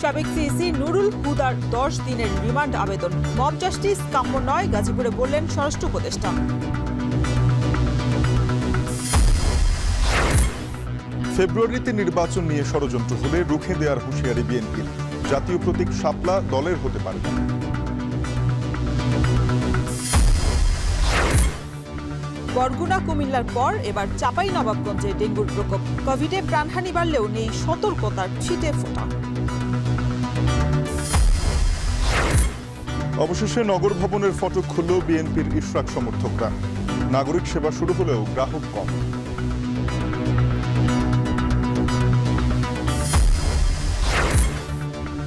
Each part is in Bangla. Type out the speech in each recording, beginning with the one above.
সাবেক সিইসি নুরুল হুদার 10 দিনের রিমান্ড আবেদন। মব জাস্টিস কাম্য নয়, গাজীপুরে বললেন স্বরাষ্ট্র উপদেষ্টা। ফেব্রুয়ারিতে নির্বাচন নিয়ে ষড়যন্ত্র হলে রুখে দেওয়ার হুঁশিয়ারি বিএনপির। জাতীয় প্রতীক শাপলা দলের হতে পারে না। বরগুনা কুমিল্লার পর এবার চাঁপাইনবাবগঞ্জে ডেঙ্গুর প্রকোপ। কোভিডে প্রাণহানি বাড়লেও নেই সতর্কতার ছিটে ফোঁটা। অবশেষে নগর ভবনের ফটক খুলল বিএনপির ইশরাক সমর্থকরা। নাগরিক সেবা শুরু হলেও গ্রাহক কম।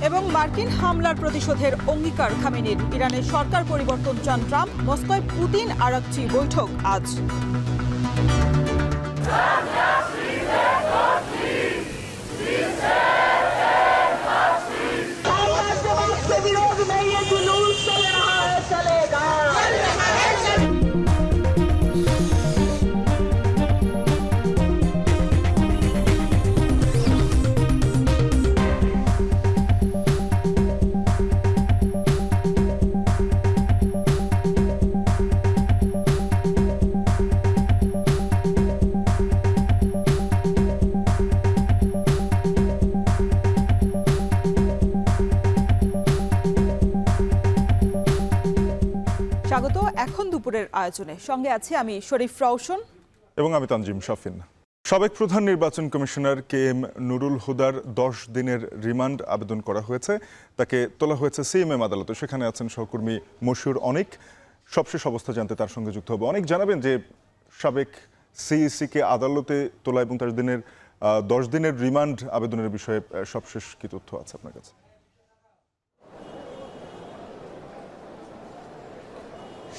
এবং মার্কিন হামলার প্রতিশোধের অঙ্গীকার খামেনির। ইরানের সরকার পরিবর্তন চান ট্রাম্প। মস্কোয় পুতিন আরাকচি বৈঠক আজ। স্বাগত এখন দুপুরের আয়োজনে। সঙ্গে আছে আমি শরীফ রওশন এবং আমি তানজিম শাফিন। সাবেক প্রধান নির্বাচন কমিশনার KM নুরুল হুদার 10 দিনের রিমান্ড আবেদন করা হয়েছে। তাকে তোলা হয়েছে CMM আদালতে। সেখানে আছেন সহকর্মী মশিউর অনেক। সবশেষ অবস্থা জানতে তার সঙ্গে যুক্ত হবে। অনেক জানাবেন যে সাবেক সিইসিকে আদালতে তোলা এবং তার 10 দিনের রিমান্ড আবেদনের বিষয়ে সবশেষ কি তথ্য আছে আপনার কাছে?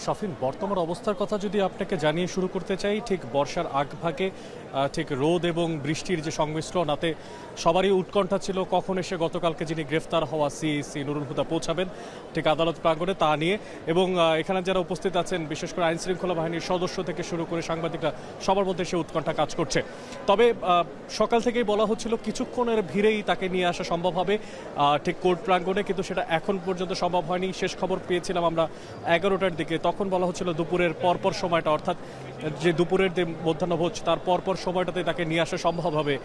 শাফিন, বর্তমান অবস্থার কথা যদি আপনাকে জানিয়ে শুরু করতে চাই, ঠিক বর্ষার আগভাগে ঠিক রোদ এবং বৃষ্টির যে সংমিশ্রণ, তাতে সবারই উৎকণ্ঠা ছিল কখন এসে গতকালকে যিনি গ্রেফতার হওয়া সিইসি নুরুল হুদা পৌঁছাবেন ঠিক আদালত প্রাঙ্গণে তা নিয়ে। এবং এখানে যারা উপস্থিত আছেন, বিশেষ করে আইন শৃঙ্খলা বাহিনীর সদস্য থেকে শুরু করে সাংবাদিকরা, সবার মধ্যে সে উৎকণ্ঠা কাজ করছে। তবে সকাল থেকেই বলা হচ্ছিল কিছুক্ষণের ভিড়েই তাকে নিয়ে আসা সম্ভব হবে ঠিক কোর্ট প্রাঙ্গণে, কিন্তু সেটা এখন পর্যন্ত সম্ভব হয়নি। শেষ খবর পেয়েছিলাম আমরা 11টার দিকে। তখন বলা হচ্ছিল দুপুরের পরপর সময়টা, অর্থাৎ যে দুপুরের যে মধ্যাহ্নভোজ তার পরপর সময়টাতে তাকে নিয়ে আসা সম্ভব হবে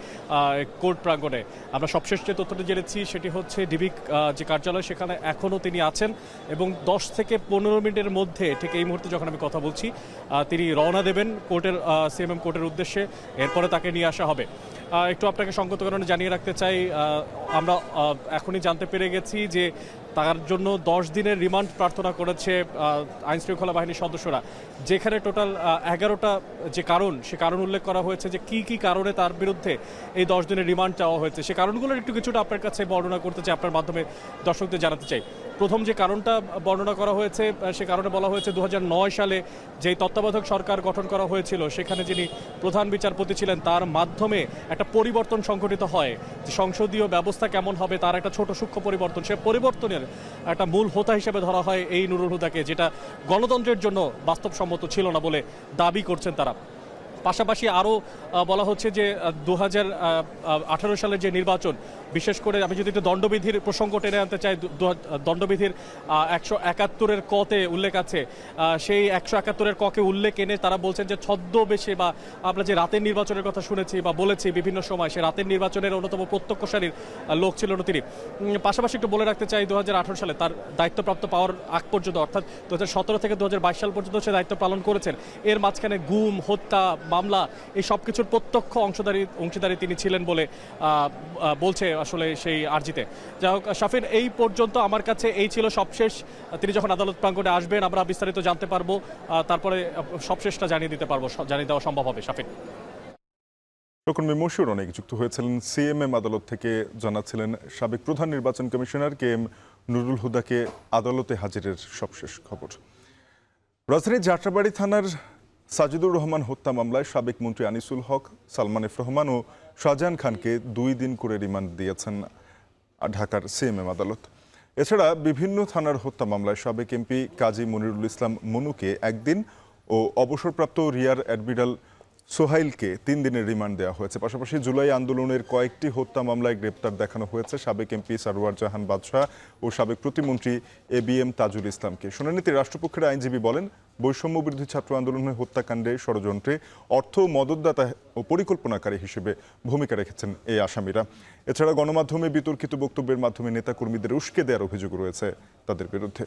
কোর্ট প্রাঙ্গণে। আমরা সবশেষ যে তথ্যটা জেনেছি সেটি হচ্ছে ডিবি যে কার্যালয়, সেখানে এখনও তিনি আছেন এবং 10 থেকে 15 মিনিটের মধ্যে, ঠিক এই মুহূর্তে যখন আমি কথা বলছি, তিনি রওনা দেবেন কোর্টের CMM কোর্টের উদ্দেশ্যে। এরপরে তাকে নিয়ে আসা হবে। একটু আপনাকে সঙ্গত কারণে জানিয়ে রাখতে চাই, আমরা এখনই জানতে পেরে গেছি যে তার জন্য 10 দিনের রিমান্ড প্রার্থনা করেছে আইন শৃঙ্খলা বাহিনীর সদস্যরা, যেখানে টোটাল 11টা যে কারণ, সে কারণ উল্লেখ করা হয়েছে যে কি কি কারণে তার বিরুদ্ধে এই 10 দিনের রিমান্ড চাওয়া হয়েছে। সে কারণগুলোর একটু কিছুটা আপনার কাছে বর্ণনা করতে চাই, আপনার মাধ্যমে দর্শকদের জানাতে চাই। প্রথম যে কারণটা বর্ণনা করা হয়েছে, সে কারণে বলা হয়েছে 2009 সালে যেই তত্ত্বাবধায়ক সরকার গঠন করা হয়েছিল, সেখানে যিনি প্রধান বিচারপতি ছিলেন, তার মাধ্যমে একটা পরিবর্তন সংঘটিত হয়। যে সংসদীয় ব্যবস্থা কেমন হবে তার একটা ছোট সূক্ষ্ম পরিবর্তন, সে পরিবর্তনের একটা মূল হোতা হিসেবে ধরা হয় এই নুরুল হুদাকে, যেটা গণতন্ত্রের জন্য বাস্তবসম্মত ছিল না বলে দাবি করছেন তারা। পাশাপাশি আরও বলা হচ্ছে যে 2018 সালের যে নির্বাচন, বিশেষ করে আমি যদি একটু দণ্ডবিধির প্রসঙ্গ টেনে আনতে চাই, দণ্ডবিধির 171-এর কতে উল্লেখ আছে, সেই 171-এর ককে উল্লেখ এনে তারা বলছেন যে ছদ্মবেশে, বা আমরা যে রাতের নির্বাচনের কথা শুনেছি বা বলেছি বিভিন্ন সময়, সে রাতের নির্বাচনের অন্যতম প্রত্যক্ষ সারির লোক ছিলেন তিনি। পাশাপাশি একটু বলে রাখতে চাই, 2018 সালে তার দায়িত্বপ্রাপ্ত পাওয়ার আগ পর্যন্ত, অর্থাৎ 2017 থেকে 2022 সাল পর্যন্ত সে দায়িত্ব পালন করেছেন। এর মাঝখানে গুম, হত্যা, মামলা, এই সব কিছুর প্রত্যক্ষ অংশীদারি তিনি ছিলেন বলে বলছে আসলে সেই আর্জিতে। যাই হোক শাফিন, এই পর্যন্ত আমার কাছে এই ছিল সবশেষ। তিনি যখন আদালত প্রাঙ্গণে আসবেন আমরা বিস্তারিত জানতে পারবো, তারপরে সবশেষটা জানিয়ে দেওয়া সম্ভব হবে। শাফিন, সহকর্মী মশিউর অনেক যুক্ত হয়েছিলেন CMM আদালত থেকে। জানাচ্ছিলেন সাবেক প্রধান নির্বাচন কমিশনার KM নুরুল হুদাকে আদালতে হাজিরের সবশেষ খবর। রাজধানীর যাত্রাবাড়ি থানার সাজিদুর রহমান হত্যা মামলায় সাবেক মন্ত্রী আনিসুল হক, সালমান এফ রহমান ও শাহজাহান খানকে 2 দিন করে রিমান্ড দিয়েছেন ঢাকার CMM আদালত। এছাড়া বিভিন্ন থানার হত্যা মামলায় সাবেক MP কাজী মনিরুল ইসলাম মনুকে 1 দিন ও অবসরপ্রাপ্ত রিয়ার অ্যাডমিরাল সোহাইলকে 3 দিনের রিমান্ড দেওয়া হয়েছে। পাশাপাশি জুলাই আন্দোলনের কয়েকটি হত্যা মামলায় গ্রেপ্তার দেখানো হয়েছে সাবেক এমপি সারওয়ার জাহান বাদশাহ ও সাবেক প্রতিমন্ত্রী ABM তাজুল ইসলামকে। শুনানিতে রাষ্ট্রপক্ষের আইনজীবী বলেন, বৈষম্য বিরোধী ছাত্র আন্দোলনের হত্যাকাণ্ডে ষড়যন্ত্রে অর্থ মদতদাতা ও পরিকল্পনাকারী হিসেবে ভূমিকা রেখেছেন এই আসামিরা। এছাড়া গণমাধ্যমে বিতর্কিত বক্তব্যের মাধ্যমে নেতাকর্মীদের উস্কে দেওয়ার অভিযোগ রয়েছে তাদের বিরুদ্ধে।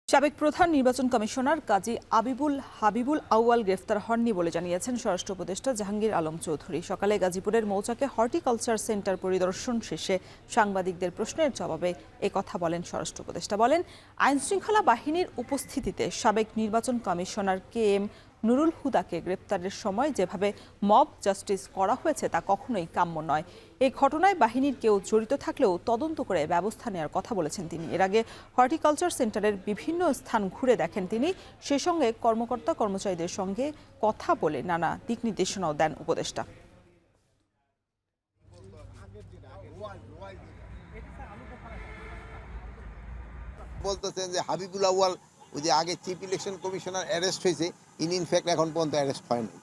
সাবেক প্রধান নির্বাচন কমিশনার কাজী হাবিবুল আউয়াল গ্রেফতার হননি বলে জানিয়েছেন স্বরাষ্ট্র উপদেষ্টা জাহাঙ্গীর আলম চৌধুরী। সকালে গাজীপুরের মৌচাকে হর্টিকালচার সেন্টার পরিদর্শন শেষে সাংবাদিকদের প্রশ্নের জবাবে একথা বলেন স্বরাষ্ট্র উপদেষ্টা। বলেন, আইনশৃঙ্খলা বাহিনীর উপস্থিতিতে সাবেক নির্বাচন কমিশনার KM নুরুল হুদাকে গ্রেপ্তারের সময় যেভাবে মব জাস্টিস করা হয়েছে তা কখনোই কাম্য নয়। এই ঘটনায় বাহিনীর কেউ জড়িত থাকলেও তদন্ত করে ব্যবস্থা নেওয়ার কথা বলেছেন তিনি। এর আগে হর্টিকালচার সেন্টারের বিভিন্ন স্থান ঘুরে দেখেন তিনি। সে সঙ্গে কর্মকর্তা কর্মচারীদের সঙ্গে কথা বলে নানা দিক নির্দেশনাও দেন উপদেষ্টা। বলতেছেন যে হাবিবুল আউয়াল ওই যে আগে চিফ ইলেকশন কমিশনার অ্যারেস্ট হয়েছে, ইনফ্যাক্ট এখন পর্যন্ত অ্যারেস্ট হয়নি।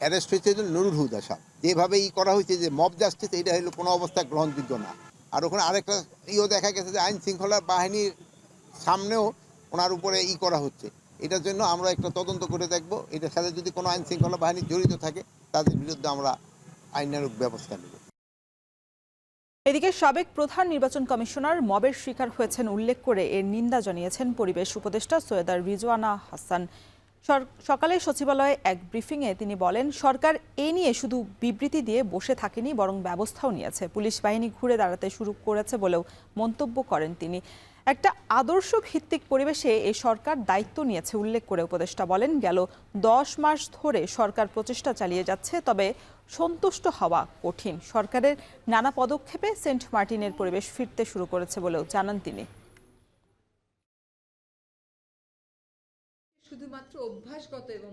অ্যারেস্ট হয়েছে নুরুল হুদা সাহেব। যেভাবে করা হয়েছে যে মব জাস্টিস, এটা হলো কোনো অবস্থায় গ্রহণযোগ্য না। আর ওখানে আরেকটা দেখা গেছে যে আইন শৃঙ্খলা বাহিনীর সামনেও ওনার উপরে করা হচ্ছে। এটার জন্য আমরা একটা তদন্ত করে দেখব। এটার সাথে যদি কোনো আইন শৃঙ্খলা বাহিনী জড়িত থাকে তাদের বিরুদ্ধে আমরা আইনানুগ ব্যবস্থা নেব। এদিকে সাবেক প্রধান নির্বাচন কমিশনার মবের শিকার হয়েছেন উল্লেখ করে এর নিন্দা জানিয়েছেন পরিবেশ উপদেষ্টা সৈয়দা রিজওয়ানা হাসান। সকালে সচিবালয়ে এক ব্রিফিংয়ে তিনি বলেন, সরকার এ নিয়ে শুধু বিবৃতি দিয়ে বসে থাকেনি, বরং ব্যবস্থাও নিয়েছে। পুলিশ বাহিনী ঘুরে দাঁড়াতে শুরু করেছে বলেও মন্তব্য করেন তিনি। একটা আদর্শ ভিত্তিক পরিবেশে এই সরকার দায়িত্ব নিয়েছে উল্লেখ করে উপদেষ্টা বলেন, গেল 10 মাস ধরে সরকার প্রচেষ্টা চালিয়ে যাচ্ছে, তবে সন্তুষ্ট হওয়া কঠিন। সরকারের নানা পদক্ষেপে সেন্ট মার্টিনের পরিবেশ ফিরতে শুরু করেছে বলেও জানান তিনি। শুধুমাত্র অভ্যাসগত এবং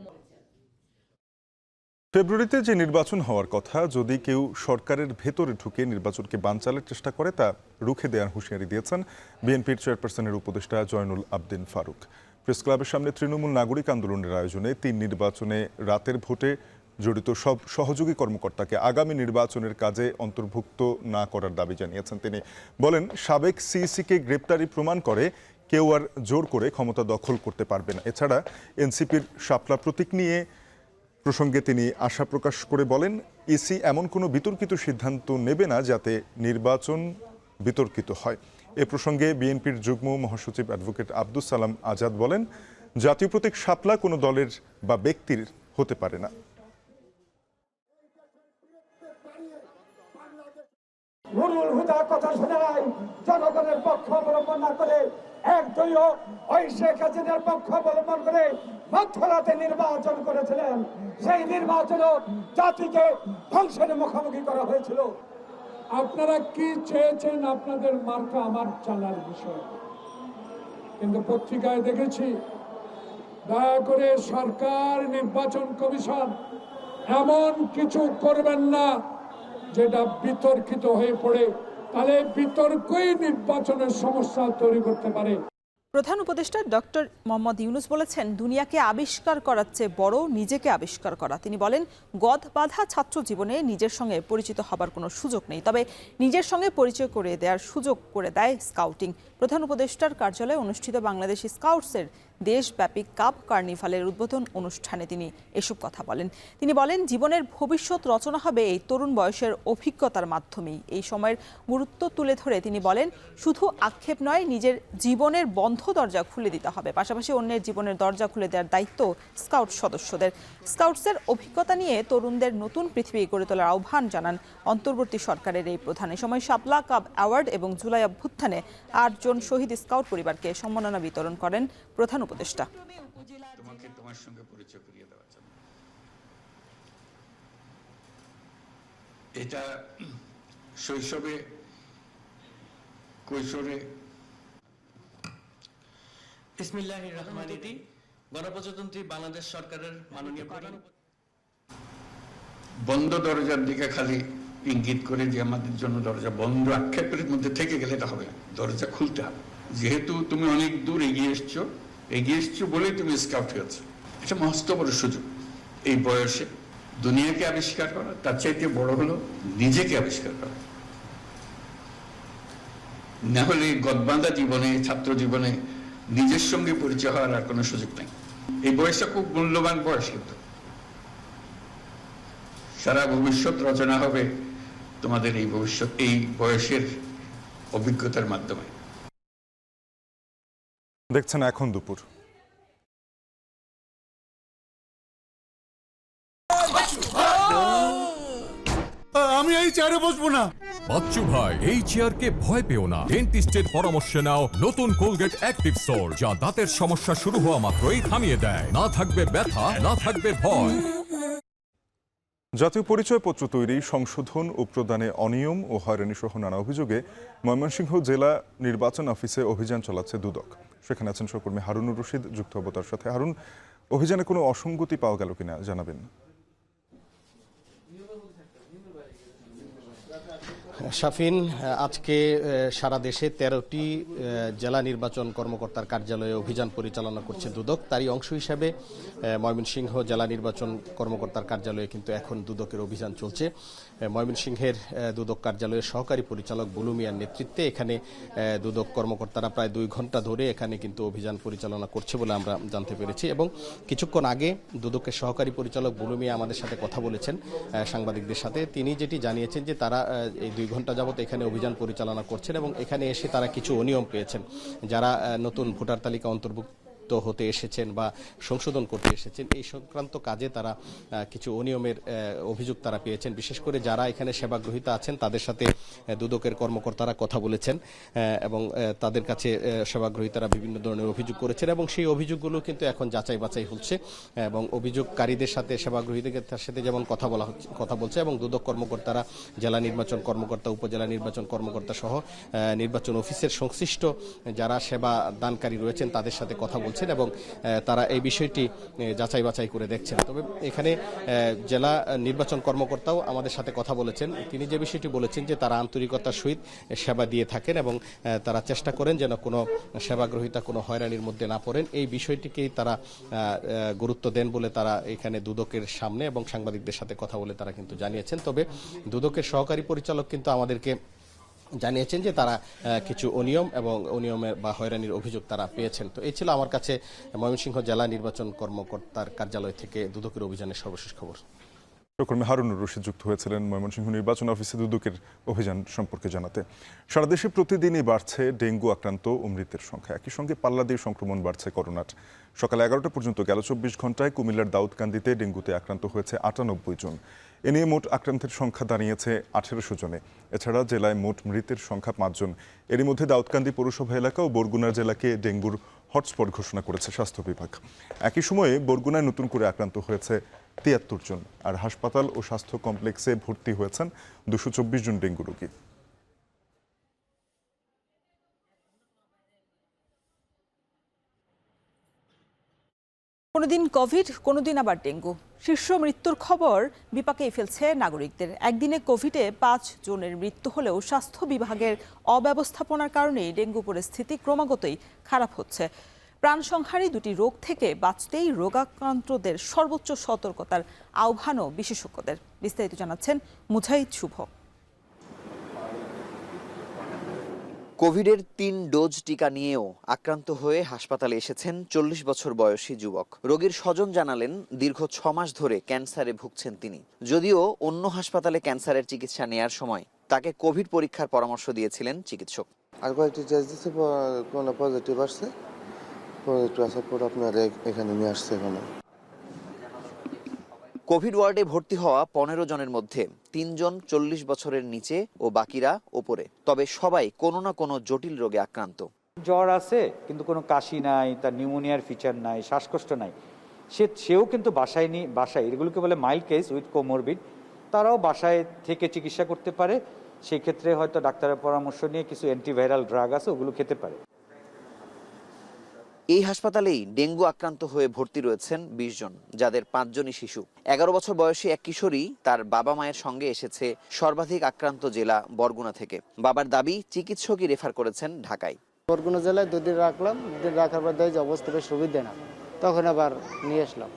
ফেব্রুয়ারিতে যে নির্বাচন হওয়ার কথা, যদি কেউ সরকারের ভেতরে ঢুকে নির্বাচনকে বানচালের চেষ্টা করে তা রুখে দেওয়ার হুঁশিয়ারি দিয়েছেন বিএনপির চেয়ারপারসনের উপদেষ্টা জয়নুল আবদিন ফারুক। প্রেস ক্লাবের সামনে তৃণমূল নাগরিক আন্দোলনের আয়োজনে 3 নির্বাচনে রাতের ভোটে জড়িত সব সহযোগী কর্মকর্তাকে আগামী নির্বাচনের কাজে অন্তর্ভুক্ত না করার দাবি জানিয়েছেন তিনি। বলেন, সাবেক সিইসিকে গ্রেপ্তারি প্রমাণ করে কেউ আর জোর করে ক্ষমতা দখল করতে পারবে না। এছাড়া এনসিপির শাপলা প্রতীক নিয়ে প্রসঙ্গে তিনি আশা প্রকাশ করে বলেন, ইসি এমন কোনো বিতর্কিত সিদ্ধান্ত নেবে না যাতে নির্বাচন বিতর্কিত হয়। এ প্রসঙ্গে বিএনপির যুগ্ম মহাসচিব অ্যাডভোকেট আব্দুস সালাম আজাদ বলেন, জাতীয় প্রতীক শাপলা কোনো দলের বা ব্যক্তির হতে পারে না। নুরুল হুদার কথা শোনায় জনগণের পক্ষ অবলম্বন না করে একদলীয় ওই শেখ হাসিনার পক্ষ অবলম্বন করে মধ্যরাতে নির্বাচন করেছিলেন। সেই নির্বাচনও জাতিকে ধ্বংসের মুখোমুখি করা হয়েছিল। আপনারা কি চেয়েছেন আপনাদের মার্কা আমার জানার বিষয়, কিন্তু পত্রিকায় দেখেছি দয়া করে সরকার নির্বাচন কমিশন এমন কিছু করবেন না যেটা বিতর্কিত হয়ে পড়ে, তাহলে বিতর্কই নির্বাচনের সমস্যা তৈরি করতে পারে। প্রধান উপদেষ্টা ডক্টর মোহাম্মদ ইউনূস বলেছেন, দুনিয়াকে আবিষ্কার করার চেয়ে বড় নিজেকে আবিষ্কার করা। তিনি বলেন, গদ বাঁধা ছাত্র জীবনে নিজের সঙ্গে পরিচিত হবার কোনো সুযোগ নেই, তবে নিজের সঙ্গে পরিচয় করে দেওয়ার সুযোগ করে দেয় স্কাউটিং। প্রধান উপদেষ্টার কার্যালয়ে অনুষ্ঠিত বাংলাদেশ স্কাউটসের দেশব্যাপী কাপ কার্নিভালের উদ্বোধন অনুষ্ঠানে তিনি এসব কথা বলেন। তিনি বলেন, জীবনের ভবিষ্যৎ রচনা হবে এই তরুণ বয়সের অভিজ্ঞতার মাধ্যমেই। এই সময়ের গুরুত্ব তুলে ধরে তিনি বলেন, শুধু আক্ষেপ নয়, নিজের জীবনের বন্ধ দরজা খুলে দিতে হবে, পাশাপাশি অন্যের জীবনের দরজা খুলে দেওয়ার দায়িত্ব স্কাউট সদস্যদের। স্কাউটসের অভিজ্ঞতা নিয়ে তরুণদের নতুন পৃথিবী গড়ে তোলার আহ্বান জানান অন্তর্বর্তী সরকারের এই প্রধান। এ সময় শাপলা কাপ অ্যাওয়ার্ড এবং জুলাই অভ্যুত্থানে 8 জন শহীদ স্কাউট পরিবারকে সম্মাননা বিতরণ করেন প্রধান উপদেষ্টা। তোমাকে তোমার সঙ্গে পরিচয় করিয়ে দেওয়ার জন্য এটা শৈশবে কৈশোরে বিসমিল্লাহির রহমানির রহিম। গণপ্রজাতন্ত্রী বাংলাদেশ সরকারের মাননীয় প্রধান বন্ধ দরজার দিকে খালি ইঙ্গিত করে যে আমাদের জন্য দরজা বন্ধ আক্ষেপের মধ্যে থেকে গেলে এটা হবে না, দরজা খুলতে হবে। যেহেতু তুমি অনেক দূর এগিয়ে এসছো বলেই তুমি স্কাউট হয়েছো। এটা মস্ত বড় সুযোগ এই বয়সে দুনিয়াকে আবিষ্কার করা, তার চাইতে বড় হলো নিজেকে আবিষ্কার করা। না হলে গদবাঁধা জীবনে, ছাত্র জীবনে নিজের সঙ্গে পরিচয় হওয়ার আর কোনো সুযোগ নেই। এই বয়সটা খুব মূল্যবান বয়স, কিন্তু সারা ভবিষ্যৎ রচনা হবে তোমাদের এই বয়সের অভিজ্ঞতার মাধ্যমে। দেখছেন এখন দুপুর। আমি এই চেয়ারে বসবো না। বাচ্চু ভাই, এই চেয়ারকে ভয় পেও না। ডেন্টিস্টের পরামর্শ নাও নতুন কোলগেট অ্যাক্টিভ সোল, যা দাঁতের সমস্যা শুরু হওয়া মাত্রই থামিয়ে দেয়। না থাকবে ব্যথা, না থাকবে ভয়। জাতীয় পরিচয়পত্র তৈরি, সংশোধন ও প্রদানে অনিয়ম ও হয়রানি সহ নানা অভিযোগে ময়মনসিংহ জেলা নির্বাচন অফিসে অভিযান চালাচ্ছে দুদক। সেখানে আছেন সহকর্মী হারুনুর রশিদ, যুক্ত হব তার সাথে। হারুন, অভিযানে কোনো অসঙ্গতি পাওয়া গেল কিনা জানাবেন? শাফিন, আজকে সারা দেশে 13টি জেলা নির্বাচন কর্মকর্তার কার্যালয়ে অভিযান পরিচালনা করছে দুদক। তারই অংশ হিসাবে ময়মনসিংহ জেলা নির্বাচন কর্মকর্তার কার্যালয়ে কিন্তু এখন দুদকের অভিযান চলছে। ময়মনসিংহের দুদক কার্যালয়ের সহকারী পরিচালক বুলু মিয়ার নেতৃত্বে এখানে দুদক কর্মকর্তারা প্রায় 2 ঘন্টা ধরে এখানে কিন্তু অভিযান পরিচালনা করছে বলে আমরা জানতে পেরেছি। এবং কিছুক্ষণ আগে দুদকের সহকারী পরিচালক বুলু মিয়া আমাদের সাথে কথা বলেছেন সাংবাদিকদের সাথে। তিনি যেটি জানিয়েছেন যে তারা এই 2 ঘন্টা যাবত এখানে অভিযান পরিচালনা করছেন এবং এখানে এসে তারা কিছু অনিয়ম পেয়েছেন। যারা নতুন ভোটার তালিকা অন্তর্ভুক্ত হতে এসেছেন বা সংশোধন করতে এসেছেন, এই সংক্রান্ত কাজে তারা কিছু অনিয়মের অভিযোগ তারা পেয়েছেন। বিশেষ করে যারা এখানে সেবাগ্রহীতা আছেন তাদের সাথে দুদকের কর্মকর্তারা কথা বলেছেন এবং তাদের কাছে সেবাগ্রহীতারা বিভিন্ন ধরনের অভিযোগ করেছেন এবং সেই অভিযোগগুলো কিন্তু এখন যাচাই বাছাই হচ্ছে এবং অভিযোগকারীদের সাথে সেবাগ্রহীদের সাথে যেমন কথা বলছে এবং দুদক কর্মকর্তারা জেলা নির্বাচন কর্মকর্তা, উপজেলা নির্বাচন কর্মকর্তা সহ নির্বাচন অফিসের সংশ্লিষ্ট যারা সেবা দানকারী রয়েছেন তাদের সাথে কথা বলছেন এবং তারা এই বিষয়টি যাচাই বাছাই করে দেখছেন। তবে এখানে জেলা নির্বাচন কর্মকর্তাও আমাদের সাথে কথা বলেছেন। তিনি যে বিষয়টি বলেছেন যে তারা আন্তরিকতার সহিত সেবা দিয়ে থাকেন এবং তারা চেষ্টা করেন যেন কোনো সেবাগ্রহীতা কোনো হয়রানির মধ্যে না পড়েন। এই বিষয়টিকেই তারা গুরুত্ব দেন বলে তারা এখানে দুদকের সামনে এবং সাংবাদিকদের সাথে কথা বলে তারা কিন্তু জানিয়েছেন। তবে দুদকের সহকারী পরিচালক কিন্তু আমাদেরকে জানিয়েছেন যে তারা কিছু অনিয়ম এবং অনিয়মের বা হয়রানির অভিযোগ তারা পেয়েছেন। তো এই ছিল আমার কাছে ময়মনসিংহ জেলা নির্বাচন কর্মকর্তার কার্যালয় থেকে দুদকের অভিযানের সর্বশেষ খবর। সহকর্মী হারুনুর রশিদ যুক্ত হয়েছিলেন ময়মনসিংহ নির্বাচন অফিসে দুদকের অভিযান সম্পর্কে জানাতে। সারা দেশে প্রতিদিনই বাড়ছে ডেঙ্গু আক্রান্ত ও মৃতের সংখ্যা। একই সঙ্গে পাল্লা দিয়ে সংক্রমণ বাড়ছে করোনার। সকাল 11টা পর্যন্ত গেল 24 ঘন্টায় কুমিল্লার দাউদকান্দিতে ডেঙ্গুতে আক্রান্ত হয়েছে 98 জন। এ নিয়ে মোট আক্রান্তের সংখ্যা দাঁড়িয়েছে 1800 জনে। এছাড়া জেলায় মোট মৃতের সংখ্যা 5 জন। এরই মধ্যে দাউদকান্দি পৌরসভা এলাকা ও বরগুনা জেলাকে ডেঙ্গুর হটস্পট ঘোষণা করেছে স্বাস্থ্য বিভাগ। একই সময়ে বরগুনায় নতুন করে আক্রান্ত হয়েছে 73 জন, আর হাসপাতাল ও স্বাস্থ্য কমপ্লেক্সে ভর্তি হয়েছেন 224 জন ডেঙ্গু রোগী। কোনোদিন কোভিড, কোনোদিন আবার ডেঙ্গু। শীর্ষ মৃত্যুর খবর বিপাকেই ফেলছে নাগরিকদের। একদিনে কোভিডে 5 জনের মৃত্যু হলেও স্বাস্থ্য বিভাগের অব্যবস্থাপনার কারণেই ডেঙ্গু পরিস্থিতি ক্রমাগতই খারাপ হচ্ছে। প্রাণসংহারী 2টি রোগ থেকে বাঁচতেই রোগাক্রান্তদের সর্বোচ্চ সতর্কতার আহ্বানও বিশেষজ্ঞদের। বিস্তারিত জানাচ্ছেন মুজাহিদ শুভ। কোভিডের 3 ডোজ টিকা নিয়েও আক্রান্ত হয়ে হাসপাতালে এসেছেন 40 বছর বয়সী যুবক। রোগীর স্বজন জানালেন দীর্ঘ 6 মাস ধরে ক্যান্সারে ভুগছেন তিনি। যদিও অন্য হাসপাতালে ক্যান্সারের চিকিৎসা নেয়ার সময় তাকে কোভিড পরীক্ষার পরামর্শ দিয়েছিলেন চিকিৎসক। আর কয়েকটি টেস্ট দিচ্ছে, কোনো পজিটিভ আসছে, পজিটিভ আসার পর আপনার এখানে নিয়ে আসছে। এখানে কোভিড ওয়ার্ডে ভর্তি হওয়া 15 জনের মধ্যে 3 জন 40 বছরের নিচে ও বাকিরা ওপরে। তবে সবাই কোনো না কোনো জটিল রোগে আক্রান্ত। জ্বর আছে কিন্তু কোনো কাশি নাই, তার নিউমোনিয়ার ফিচার নাই, শ্বাসকষ্ট নাই, সেও কিন্তু বাসায় এগুলোকে বলে মাইল্ড কেস উইথ কোমরবিড, তারাও বাসায় থেকে চিকিৎসা করতে পারে। সেই ক্ষেত্রে হয়তো ডাক্তারের পরামর্শ নিয়ে কিছু অ্যান্টিভাইরাল ড্রাগ আছে, ওগুলো খেতে পারে। এই হাসপাতালেই ডেঙ্গু আক্রান্ত হয়ে ভর্তি রয়েছেন 20 জন, যাদের 5 জনই শিশু। 11 বছর বয়সী এক কিশোরী তার বাবা মায়ের সঙ্গে এসেছে সর্বাধিক আক্রান্ত জেলা বরগুনা থেকে। বাবার দাবি চিকিৎসকই রেফার করেছেন ঢাকায়। বরগুনা জেলায় 2 দিন রাখলাম, 2 দিন রাখার পর দেখি যে অবস্থা বেশ সুবিধে না, তখন আবার নিয়ে আসলাম।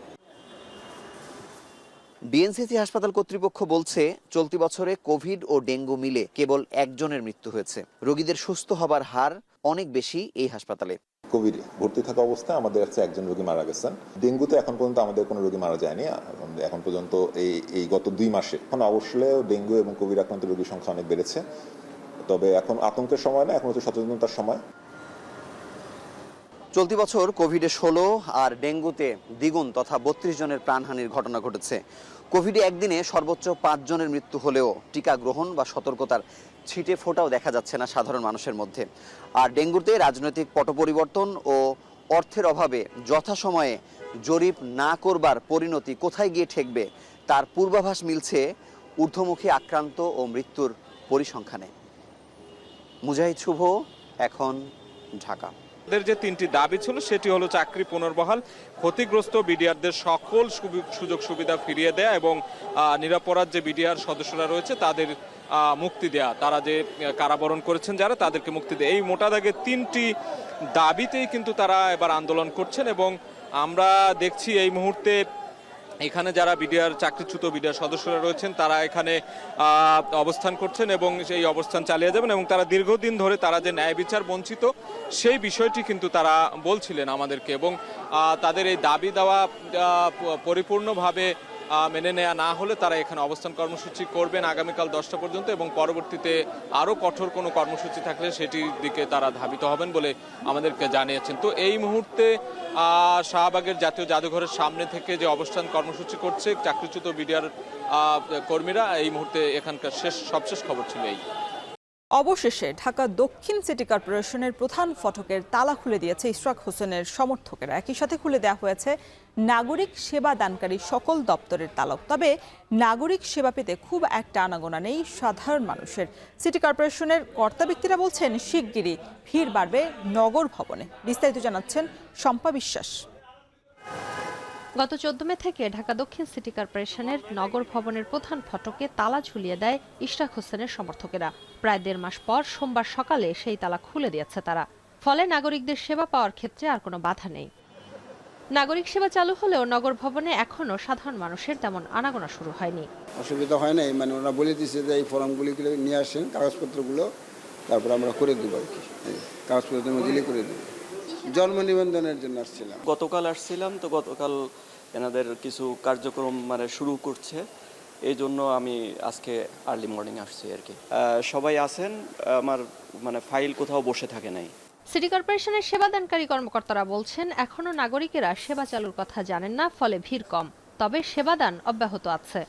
ডিএনসিসি হাসপাতাল কর্তৃপক্ষ বলছে চলতি বছরে কোভিড ও ডেঙ্গু মিলে কেবল একজনের মৃত্যু হয়েছে। রোগীদের সুস্থ হবার হার অনেক বেশি এই হাসপাতালে। কোভিডে ভর্তি থাকা অবস্থায় আমাদের কাছে একজন রোগী মারা গেছেন। ডেঙ্গুতে এখন পর্যন্ত আমাদের কোনো রোগী মারা যায়নি এখন পর্যন্ত। এই গত 2 মাসে এখন অবশ্যই ডেঙ্গু এবং কোভিড আক্রান্ত রোগীর সংখ্যা অনেক বেড়েছে। তবে এখন আতঙ্কের সময় না, এখন হচ্ছে সচেতনতার সময়। চলতি বছর কোভিডে 16 আর ডেঙ্গুতে দ্বিগুণ তথা 32 জনের প্রাণহানির ঘটনা ঘটেছে। কোভিডে একদিনে সর্বোচ্চ 5 জনের মৃত্যু হলেও টিকা গ্রহণ বা সতর্কতার ছিটে ফোঁটাও দেখা যাচ্ছে না সাধারণ মানুষের মধ্যে। আর ডেঙ্গুতে রাজনৈতিক পট পরিবর্তন ও অর্থের অভাবে যথাসময়ে জরিপ না করবার পরিণতি কোথায় গিয়ে ঠেকবে তার পূর্বাভাস মিলছে ঊর্ধ্বমুখী আক্রান্ত ও মৃত্যুর পরিসংখ্যানে। মুজাহিদ শুভ, এখন, ঢাকা। তাদের যে 3টি দাবি ছিল সেটি হলো চাকরি পুনর্বহাল, ক্ষতিগ্রস্ত বিডিআরদের সকল সুযোগ সুবিধা ফিরিয়ে দেয়া এবং নিরপরাধ যে বিডিআর সদস্যরা রয়েছে তাদের মুক্তি দেয়া, তারা যে কারাবরণ করেছেন যারা, তাদেরকে মুক্তি দেয়া। এই মোটা দাগে 3টি দাবিতেই কিন্তু তারা এবার আন্দোলন করছেন এবং আমরা দেখছি এই মুহূর্তে এখানে যারা বিডিআর চাকরিচ্যুত বিডিআর সদস্যরা রয়েছেন তারা এখানে অবস্থান করছেন এবং সেই অবস্থান চালিয়ে যাবেন এবং তারা দীর্ঘদিন ধরে তারা যে ন্যায় বিচার বঞ্চিত সেই বিষয়টি কিন্তু তারা বলছিলেন আমাদেরকে এবং তাদের এই দাবি দেওয়া পরিপূর্ণভাবে মেনে নেওয়া না হলে তারা এখানে অবস্থান কর্মসূচি করবেন আগামীকাল 10টা পর্যন্ত এবং পরবর্তীতে আরও কঠোর কোনো কর্মসূচি থাকলে সেটির দিকে তারা ধাবিত হবেন বলে আমাদেরকে জানিয়েছেন। তো এই মুহূর্তে শাহবাগের জাতীয় জাদুঘরের সামনে থেকে যে অবস্থান কর্মসূচি করছে চাকরিচ্যুত বিডিআর কর্মীরা, এই মুহূর্তে এখানকার সবশেষ খবর ছিল এই। অবশেষে ঢাকা দক্ষিণ সিটি কর্পোরেশনের প্রধান ফটকের তালা খুলে দিয়েছে ইশরাক হোসেনের সমর্থকেরা। একই সাথে খুলে দেওয়া হয়েছে নাগরিক সেবা দানকারী সকল দপ্তরের তালা। তবে নাগরিক সেবা পেতে খুব একটা আনাগোনা নেই সাধারণ মানুষের। সিটি কর্পোরেশনের কর্তা ব্যক্তিরা বলছেন শিগগিরই ভিড় বাড়বে নগর ভবনে। বিস্তারিত জানাচ্ছেন শম্পা বিশ্বাস। গত 14 মে থেকে ঢাকা দক্ষিণ সিটি কর্পোরেশনের নগর ভবনের প্রধান ফটকে তালা ঝুলিয়ে দেয় ইশরাক হোসেনের সমর্থকেরা। প্রায় 1.5 মাস পর সোমবার সকালে সেই তালা খুলে দিয়েছে তারা। ফলে নাগরিকদের সেবা পাওয়ার ক্ষেত্রে আর কোনো বাধা নেই। নাগরিক সেবা চালু হলেও নগর ভবনে এখনো সাধারণ মানুষের তেমন আনাগোনা শুরু হয়নি। অসুবিধা হয় নাই, মানে ওরা বলে দিচ্ছে যে এই ফর্মগুলি নিয়ে আসেন, কাগজপত্রগুলো, তারপর আমরা করে দেবো আর কি, কাগজপত্র দিলে করে দেবো। জন্ম নিবন্ধনের জন্য আসছিলাম, গতকাল আসছিলাম, তো গতকাল এনাদের কিছু কার্যক্রম শুরু করছে, এই জন্য আমি আজকে আর্লি মর্নিং আসছি আর কি। সবাই আছেন, আমার ফাইল কোথাও বসে থাকে নাই। সিটি কর্পোরেশনের সেবাদানকারী কর্মকর্তারা বলছেন এখনো নাগরিকেরা সেবা চালুর কথা জানেন না, ফলে ভিড় কম। তবে সেবাদান অব্যাহত আছে।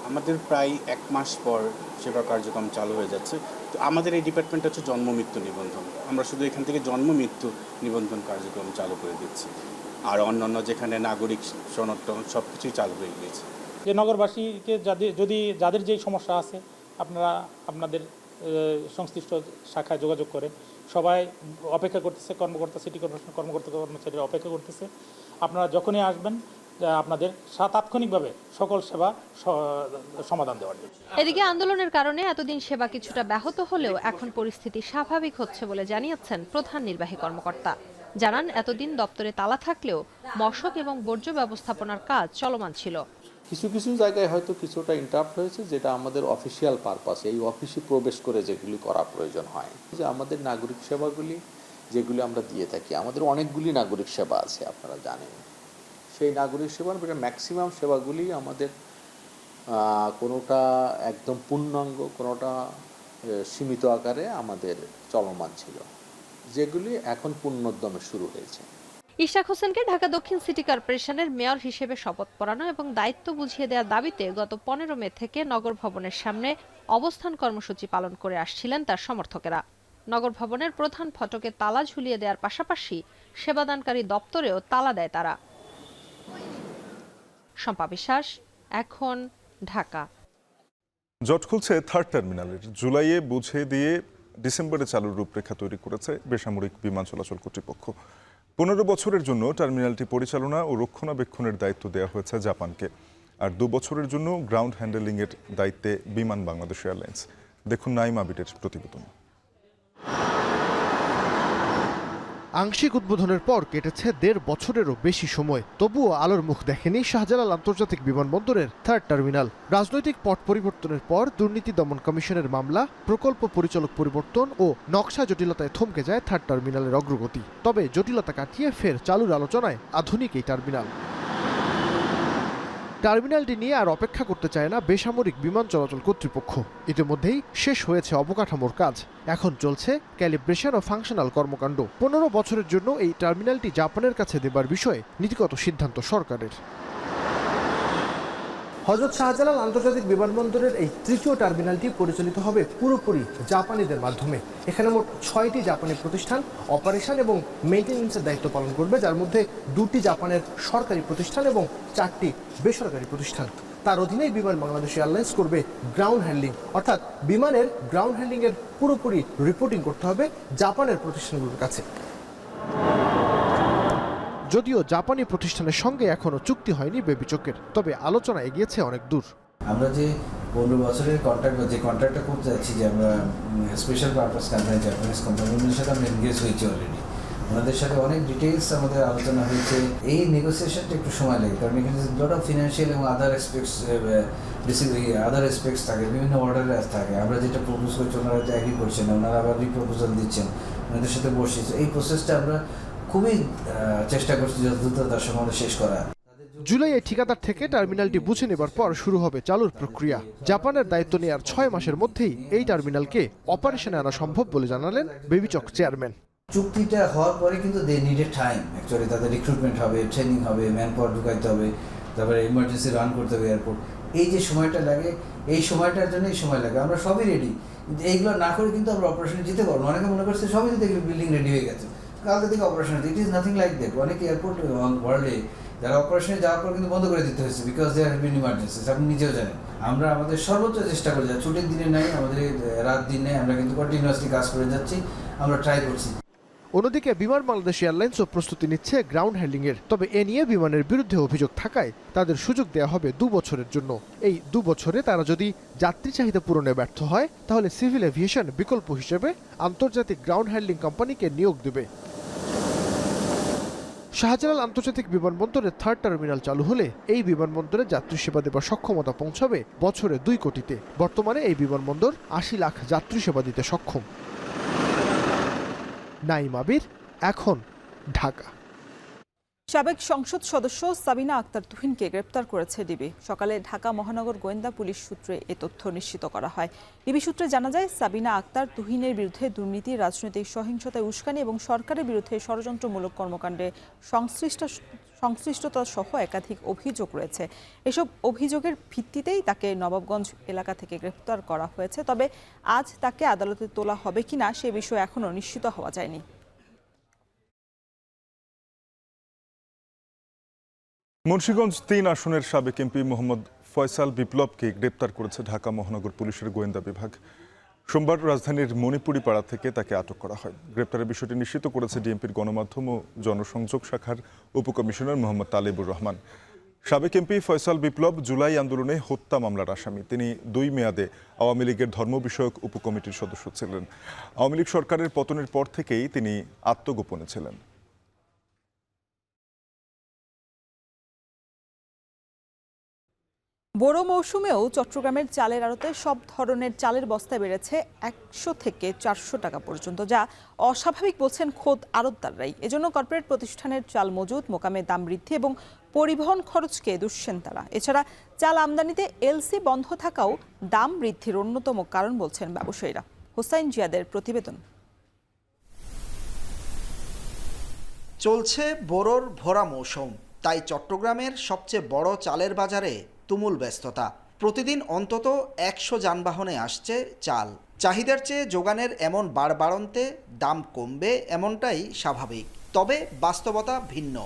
আমাদের প্রায় 1 মাস পর সেবা কার্যক্রম চালু হয়ে যাচ্ছে। তো আমাদের এই ডিপার্টমেন্ট হচ্ছে জন্ম মৃত্যু নিবন্ধন। আমরা শুধু এখান থেকে জন্ম মৃত্যু নিবন্ধন কার্যক্রম চালু করে দিচ্ছি, আর অন্যান্য যেখানে নাগরিক সনদ সব কিছুই চালু হয়ে গিয়েছে। যে নগরবাসীকে যাদের যে সমস্যা আছে আপনারা আপনাদের সংশ্লিষ্ট শাখায় যোগাযোগ করেন। সবাই অপেক্ষা করতেছে, সিটি কর্পোরেশন কর্মচারীরা অপেক্ষা করতেছে। আপনারা যখনই আসবেন আপনাদের তাৎক্ষণিকভাবে সকল সেবা সমাধান দেওয়ার জন্য। এদিকে আন্দোলনের কারণে এতদিন সেবা কিছুটা ব্যাহত হলেও এখন পরিস্থিতি স্বাভাবিক হচ্ছে বলে জানিয়েছেন প্রধান নির্বাহী কর্মকর্তা। জানান এতদিন দপ্তরে তালা থাকলেও মশক এবং বর্জ্য ব্যবস্থাপনার কাজ চলমান ছিল। কিছু কিছু জায়গায় হয়তো কিছুটা ইন্টারাপ্ট হয়েছে, যেটা আমাদের অফিসিয়াল পারপাসে এই অফিসে প্রবেশ করে যেগুলি করা প্রয়োজন হয়। যে আমাদের নাগরিক সেবাগুলি যেগুলি আমরা দিয়ে থাকি, আমাদের অনেকগুলি নাগরিক সেবা আছে আপনারা জানেন। সেই নাগরিক সেবার ম্যাক্সিমাম সেবাগুলি আমাদের কোনোটা একদম পূর্ণাঙ্গ, কোনোটা সীমিত আকারে আমাদের চলমান ছিল, যেগুলি এখন পূর্ণোদ্যমে শুরু হয়েছে। ইশরাক হোসেনকে ঢাকা দক্ষিণ সিটি কর্পোরেশনের মেয়র হিসেবে শপথ পড়ানো এবং দায়িত্ব বুঝিয়ে দেওয়ার দাবিতে গত 15 মে থেকে নগর ভবনের সামনে অবস্থান কর্মসূচি পালন করে আসছিলেন তার সমর্থকেরা। নগর ভবনের প্রধান ফটকে তালা ঝুলিয়ে দেওয়ার পাশাপাশি সেবাদানকারী দপ্তরেও তালা দেয় তারা। শম্পা বিশ্বাস, এখন, ঢাকা। জট খুলছে থার্ড টার্মিনালের। জুলাইয়ে বুঝিয়ে দিয়ে ডিসেম্বরে চালুর রূপরেখা তৈরি করেছে বেসামরিক বিমান চলাচল কর্তৃপক্ষ। 15 বছরের জন্য টার্মিনালটি পরিচালনা ও রক্ষণাবেক্ষণের দায়িত্ব দেওয়া হয়েছে জাপানকে, আর 2 বছরের জন্য গ্রাউন্ড হ্যান্ডেলিংয়ের দায়িত্বে বিমান বাংলাদেশ এয়ারলাইন্স। দেখুন নাইমা বিটের প্রতিবেদন। আংশিক উদ্বোধনের পর কেটেছে ১.৫ বছরেরও বেশি সময়, তবুও আলোর মুখ দেখেনি শাহজালাল আন্তর্জাতিক বিমানবন্দরের থার্ড টার্মিনাল। রাজনৈতিক পট পরিবর্তনের পর দুর্নীতি দমন কমিশনের মামলা, প্রকল্প পরিচালক পরিবর্তন ও নকশা জটিলতায় থমকে যায় থার্ড টার্মিনালের অগ্রগতি। তবে জটিলতা কাটিয়ে ফের চালুর আলোচনায় আধুনিক এই টার্মিনাল। টার্মিনালটি নিয়ে আর অপেক্ষা করতে চায় না বেসামরিক বিমান চলাচল কর্তৃপক্ষ। ইতিমধ্যেই শেষ হয়েছে অবকাঠামোর কাজ, এখন চলছে ক্যালিব্রেশন ও ফাংশনাল কর্মকাণ্ড। ১৫ বছরের জন্য এই টার্মিনালটি জাপানের কাছে দেবার বিষয়ে নীতিগত সিদ্ধান্ত সরকারের। হযরত শাহজালাল আন্তর্জাতিক বিমানবন্দরের এই তৃতীয় টার্মিনালটি পরিচালিত হবে পুরোপুরি জাপানিদের মাধ্যমে। এখানে মোট ৬টি জাপানি প্রতিষ্ঠান অপারেশন এবং মেইনটেন্যান্সের দায়িত্ব পালন করবে, যার মধ্যে ২টি জাপানের সরকারি প্রতিষ্ঠান এবং ৪টি বেসরকারি প্রতিষ্ঠান। তার অধীনেই বিমান বাংলাদেশ এয়ারলাইন্স করবে গ্রাউন্ড হ্যান্ডলিং, অর্থাৎ বিমানের গ্রাউন্ড হ্যান্ডলিংয়ের পুরোপুরি রিপোর্টিং করতে হবে জাপানের প্রতিষ্ঠানগুলোর কাছে। যদিও জাপানি প্রতিষ্ঠানের সঙ্গে এখনো চুক্তি হয়নি বেবিচকের, তবে আলোচনা এগিয়েছে অনেক দূর। আমরা যে 15 বছরের কন্ট্রাক্ট বা যে কন্ট্রাক্টটা করতে যাচ্ছি, যে আমরা স্পেশাল পারপাস কোম্পানি জাপানিজ কোম্পানির সাথে আমরা এনগেজ হয়েছি অলরেডি। ওনাদের সাথে অনেক ডিটেইলস আমাদের আলোচনা হয়েছে। এই নেগোসিয়েশনটা একটু সময় লাগে, কারণ এখানে লট অফ ফিনান্সিয়াল এবং আদার এসপেক্টস থাকে, বিভিন্ন অর্ডারে থাকে। আমরা যেটা প্রপোজ করছি ওনারা হয়তো অ্যাগ্রি করছেন না, ওনারা আবার রিপ্রপোজাল দিচ্ছেন, ওনাদের সাথে বসছি। এই প্রসেসটা আমরা খুবই চেষ্টা করছি যত দ্রুত তার সময় শেষ করা। জুলাইয়ে ঠিকাদার থেকে টার্মিনালটি বুঝে নেবার পর শুরু হবে চালুর প্রক্রিয়া। জাপানের দায়িত্ব নেওয়ার ৬ মাসের মধ্যেই এই টার্মিনালকে অপারেশনে আনা সম্ভব বলে জানালেন বেবিচক চেয়ারম্যান। চুক্তিটা হওয়ার পরে কিন্তু দে নিডেড টাইম, অ্যাকচুয়ালি তাদের রিক্রুটমেন্ট হবে, ট্রেনিং হবে, ম্যান পাওয়ার ঢুকাইতে হবে, তারপরে ইমার্জেন্সি রান করতে হবে এয়ারপোর্ট। এই যে সময়টা লাগে, এই সময়টার জন্যই সময় লাগে। আমরা সবই রেডি, কিন্তু এইগুলো না করে কিন্তু আমরা অপারেশনে যেতে পারবো। অনেকে মনে করছে সবই যদি বিল্ডিং রেডি হয়ে গেছে, কালকে থেকে অপারেশন হচ্ছে। It is nothing like that. অনেক এয়ারপোর্ট ওয়ার্ল্ডে যারা অপারেশনে যাওয়ার পর কিন্তু বন্ধ করে দিতে হয়েছে, because they R bin emergencies. আপনি নিজেও জানেন। আমরা আমাদের সর্বোচ্চ চেষ্টা করে যাচ্ছি, ছুটির দিনে নাই, আমাদের রাত দিন নেই, আমরা কিন্তু কন্টিনিউয়াসলি কাজ করে যাচ্ছি, আমরা ট্রাই করছি। অন্যদিকে বিমান বাংলাদেশ এয়ারলাইন্সও প্রস্তুতি নিচ্ছে গ্রাউন্ড হ্যান্ডলিংয়ের। তবে এ নিয়ে বিমানের বিরুদ্ধে অভিযোগ থাকায় তাদের সুযোগ দেওয়া হবে ২ বছরের জন্য। এই ২ বছরে তারা যদি যাত্রী চাহিদা পূরণে ব্যর্থ হয়, তাহলে সিভিল এভিয়েশন বিকল্প হিসেবে আন্তর্জাতিক গ্রাউন্ড হ্যান্ডলিং কোম্পানিকে নিয়োগ দেবে। শাহজালাল আন্তর্জাতিক বিমানবন্দরের থার্ড টার্মিনাল চালু হলে এই বিমানবন্দরে যাত্রী সেবা দেবার সক্ষমতা পৌঁছাবে বছরে ২ কোটিতে। বর্তমানে এই বিমানবন্দর ৮০ লাখ যাত্রী সেবা দিতে সক্ষম। নাইম আবির, এখন, ঢাকা। সাবেক সংসদ সদস্য সাবিনা আক্তার তুহিনকে গ্রেপ্তার করেছে ডিবি। সকালে ঢাকা মহানগর গোয়েন্দা পুলিশ সূত্রে এ তথ্য নিশ্চিত করা হয়। ডিবি সূত্রে জানা যায়, সাবিনা আক্তার তুহিনের বিরুদ্ধে দুর্নীতি, রাজনৈতিক সহিংসতায় উস্কানি এবং সরকারের বিরুদ্ধে ষড়যন্ত্রমূলক কর্মকাণ্ডে সংশ্লিষ্টতা সহ একাধিক অভিযোগ রয়েছে। এসব অভিযোগের ভিত্তিতেই তাকে নবাবগঞ্জ এলাকা থেকে গ্রেপ্তার করা হয়েছে। তবে আজ তাকে আদালতে তোলা হবে কিনা সে বিষয়ে এখনও নিশ্চিত হওয়া যায়নি। মুন্সিগঞ্জ ৩ আসনের সাবেক এমপি মোহাম্মদ ফয়সাল বিপ্লবকে গ্রেপ্তার করেছে ঢাকা মহানগর পুলিশের গোয়েন্দা বিভাগ। সোমবার রাজধানীর মণিপুরি পাড়া থেকে তাকে আটক করা হয়। গ্রেপ্তারের বিষয়টি নিশ্চিত করেছে ডিএমপির গণমাধ্যম ও জনসংযোগ শাখার উপকমিশনার মোহাম্মদ তালেবুর রহমান। সাবেক এমপি ফয়সাল বিপ্লব জুলাই আন্দোলনে হত্যা মামলার আসামি। তিনি ২ মেয়াদে আওয়ামী লীগের ধর্ম বিষয়ক উপকমিটির সদস্য ছিলেন। আওয়ামী লীগ সরকারের পতনের পর থেকেই তিনি আত্মগোপনে ছিলেন। বোরো মৌসুমেও চট্টগ্রামের চালের আড়তে সব ধরনের চালের বস্তায় বেড়েছে ১০০ থেকে ৪০০ টাকা পর্যন্ত, যা অস্বাভাবিক বলছেন খোদ আড়তদাররাই। এজন্য কর্পোরেট প্রতিষ্ঠানের চাল মজুদ, মোকামে দাম বৃদ্ধি এবং পরিবহন খরচকে দুষছেন তারা। এছাড়া চাল আমদানিতে এলসি বন্ধ থাকাও দাম বৃদ্ধির অন্যতম কারণ বলছেন ব্যবসায়ীরা। হোসাইন জিয়াদের প্রতিবেদন। চলছে বোরোর ভরা মৌসুম, তাই চট্টগ্রামের সবচেয়ে বড় চালের বাজারে তুমুল ব্যস্ততা। প্রতিদিন অন্তত ১০০ যানবাহনে আসছে চাল। চাহিদার চেয়ে যোগানের এমন বাড়বাড়ন্তে দাম কমবে এমনটাই স্বাভাবিক, তবে বাস্তবতা ভিন্ন।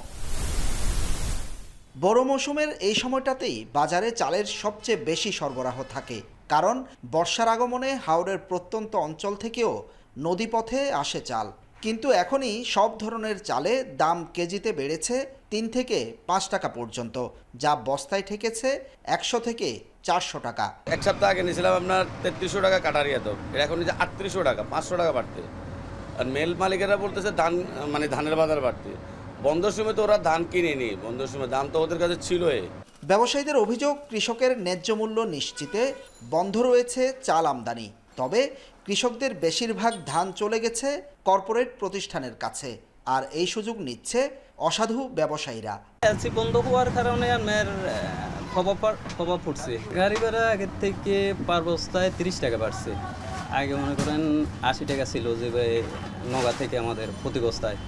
বড় মৌসুমের এই সময়টাতেই বাজারে চালের সবচেয়ে বেশি সরবরাহ থাকে, কারণ বর্ষার আগমনে হাওরের প্রত্যন্ত অঞ্চল থেকেও নদীপথে আসে চাল। কিন্তু এখনই সব ধরনের চালে দাম কেজিতে বেড়েছে ৩ থেকে ৫ টাকা পর্যন্ত, যা বস্তায় ঠেকেছে ১০০ থেকে ৪০০ টাকা। এক সপ্তাহ আগে নিয়েছিলাম আপনার ৩৩০০ টাকা কাটারিয়া, তো এখন যে ৩৮০০ টাকা, ৫০০ টাকা বাড়তে। আর মেল মালিকেরা বলতেছে ধান মানে ধানের বাজার বাড়তে, বন্ধের সময় তো ওরা ধান কিনেনি, বন্ধের সময় দাম তো ওদের কাছে ছিলই। ব্যবসায়ীদের অভিযোগ, কৃষকের ন্যায্য মূল্য নিশ্চিতে বন্ধ রয়েছে চাল আমদানি। তবে কৃষকদের বেশিরভাগ ধান চলে গেছে কর্পোরেট প্রতিষ্ঠানের কাছে, আর এই সুযোগ নিচ্ছে অসাধু ব্যবসায়ীরা। এলসি বন্ধ হওয়ার কারণে আমার প্রভাব পড়ছে। গাড়ি ভাড়া আগের থেকে পার বস্তায় 30 টাকা বাড়ছে। আগে মনে করেন 80 টাকা ছিল যে নগা থেকে আমাদের প্রতি বস্তায়,